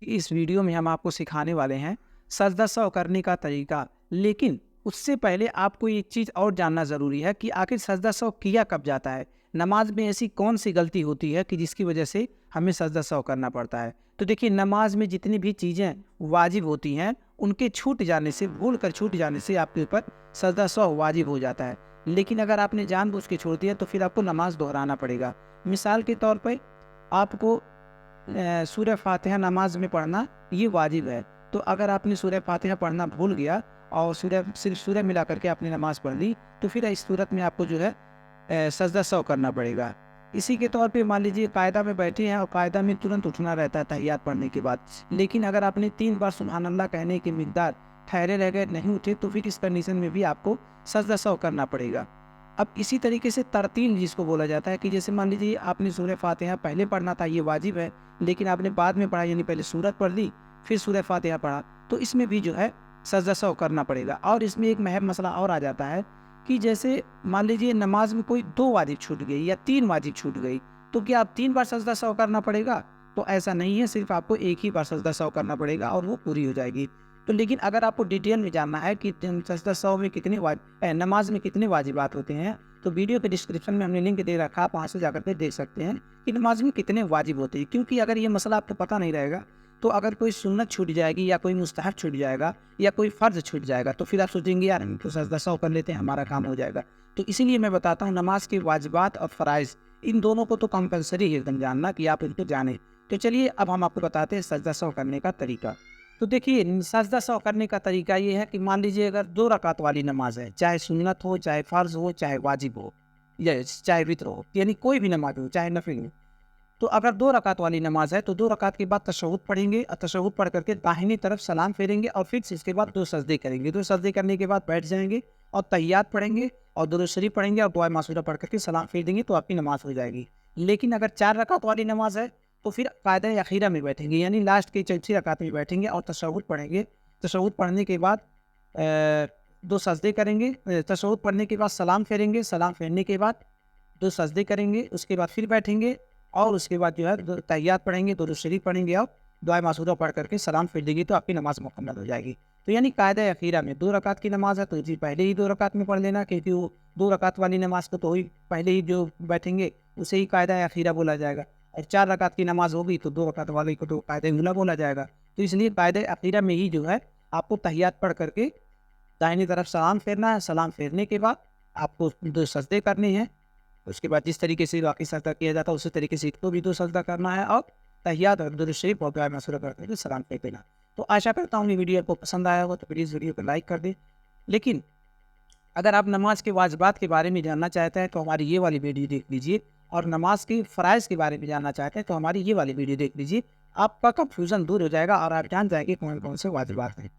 इस वीडियो में हम आपको सिखाने वाले हैं सजदा सौ करने का तरीका। लेकिन उससे पहले आपको एक चीज़ और जानना ज़रूरी है कि आखिर सजदा सौ किया कब जाता है। नमाज में ऐसी कौन सी गलती होती है कि जिसकी वजह से हमें सजदा सौ करना पड़ता है। तो देखिए, नमाज में जितनी भी चीज़ें वाजिब होती हैं उनके छूट जाने से, भूल कर छूट जाने से आपके ऊपर सजदा सौ वाजिब हो जाता है। लेकिन अगर आपने जानबूझ के छोड़ दिया तो फिर आपको नमाज दोहराना पड़ेगा। मिसाल के तौर पर आपको सूरह फातिहा नमाज में पढ़ना ये वाजिब है। तो अगर आपने सूरह फातिहा पढ़ना भूल गया और सिर्फ सूरह मिला करके आपने नमाज पढ़ ली, तो फिर इस सूरत में आपको जो है सजदा सौ करना पड़ेगा। इसी के तौर पे मान लीजिए कायदा में बैठे हैं और कायदा में तुरंत उठना रहता है तहियात पढ़ने के बाद, लेकिन अगर आपने 3 बार सुभान अल्लाह कहने की मिकदार ठहरे रह गए, नहीं उठे, तो फिर इस कंडीशन में भी आपको सजदा सौ करना पड़ेगा। अब इसी तरीके से तरतील जिसको बोला जाता है कि जैसे मान लीजिए आपने सूरह फातिहा पहले पढ़ना था, ये वाजिब है, लेकिन आपने बाद में पढ़ा, यानी पहले सूरत पढ़ ली फिर सूरह फातिहा पढ़ा, तो इसमें भी जो है सजदा सौ करना पड़ेगा। और इसमें एक महम मसला और आ जाता है कि जैसे मान लीजिए नमाज में कोई 2 वाजिब छूट गई या 3 वाजिब छूट गई, तो क्या आप 3 बार सजदा सौ करना पड़ेगा? तो ऐसा नहीं है, सिर्फ आपको एक ही बार सजदा सौ करना पड़ेगा और वो पूरी हो जाएगी। तो लेकिन अगर आपको डिटेल में जानना है कि सजदा सौ में नमाज में कितने वाजिबात होते हैं, तो वीडियो के डिस्क्रिप्शन में हमने लिंक दे रखा, आप वहाँ से जाकर के देख सकते हैं कि नमाज में कितने वाजिब होते हैं। क्योंकि अगर ये मसला आपको पता नहीं रहेगा, तो अगर कोई सुन्नत छूट जाएगी या कोई मुस्तहब छूट जाएगा या कोई फ़र्ज़ छूट जाएगा, तो फिर आप सोचेंगे यार तो सजदा सौ कर लेते हैं, हमारा काम हो जाएगा। तो इसीलिए मैं बताता हूँ, नमाज के वाजिबात और फ़राइज़ इन दोनों को तो कंपलसरी है एकदम जानना कि आप इनको जानें। तो चलिए अब हम आपको बताते हैं सजदा सौ करने का तरीका। तो देखिए, सजदा सौ करने का तरीका ये है कि मान लीजिए अगर 2 रकात वाली नमाज है, चाहे सुन्नत हो, चाहे फ़र्ज़ हो, चाहे वाजिब हो, या चाहे वित्र हो, यानी कोई भी नमाज हो, चाहे नफिल हो। तो अगर 2 रकात वाली नमाज है तो 2 रकात के बाद तशहुद पढ़ेंगे और तशहुद पढ़ करके दाहिनी तरफ सलाम फेरेंगे और फिर इसके बाद 2 सजदे करेंगे। 2 सजदे करने के बाद बैठ जाएंगे और तहियात पढ़ेंगे और दुरूद शरीफ पढ़ेंगे और दुआ मासूरा पढ़ करके सलाम फेर देंगे, तो आपकी नमाज हो जाएगी। लेकिन अगर 4 रकात वाली नमाज है तो फिर कायदा अखीरा में बैठेंगे, यानी लास्ट की चौथी रकात में बैठेंगे और तशहुद पढ़ेंगे। तशहुद पढ़ने के बाद 2 सजदे करेंगे, तशहुद पढ़ने के बाद सलाम फेरेंगे, सलाम फेरने के बाद 2 सजदे करेंगे, उसके बाद फिर बैठेंगे और उसके बाद जो है तहियात पढ़ेंगे, दुरूद शरीफ पढ़ेंगे और दुआ मासूरा पढ़ करके सलाम फेर देंगे, तो आपकी नमाज मुकम्मल हो जाएगी। तो यानी कायदा अखीरा में 2 रकात की नमाज है तो जी पहले ही 2 रकात में पढ़ लेना, क्योंकि वो 2 रकात वाली नमाज को तो ही पहले ही जो बैठेंगे उसे ही कायदा अखीरा बोला जाएगा। और 4 रकात की नमाज होगी तो 2 रकात वाली को तो कायदा उला बोला जाएगा। तो इसलिए कायदा अखीरा में ही जो है आपको तहियात पढ़ करके दाहिनी तरफ सलाम फेरना है। सलाम फेरने के बाद आपको 2 सजदे करने हैं। उसके बाद जिस तरीके से बाकी सजदा किया जाता है उसी तरीके से इसको भी 2 सजदा करना है और तहियात और दुरूद शरीफ और दुआ मासूरा करके सलाम फेर देना। तो आशा करता हूँ ये वीडियो आपको पसंद आया हो, तो प्लीज़ वीडियो को लाइक कर दें। लेकिन अगर आप नमाज के वाजिबात के बारे में जानना चाहते हैं तो हमारी ये वाली वीडियो देख लीजिए, और नमाज के फ़राइज़ के बारे में जानना चाहते हैं तो हमारी ये वाली वीडियो देख लीजिए। आपका कन्फ्यूज़न दूर हो जाएगा और आप जान जाएंगे कौन कौन से वाजिबात हैं।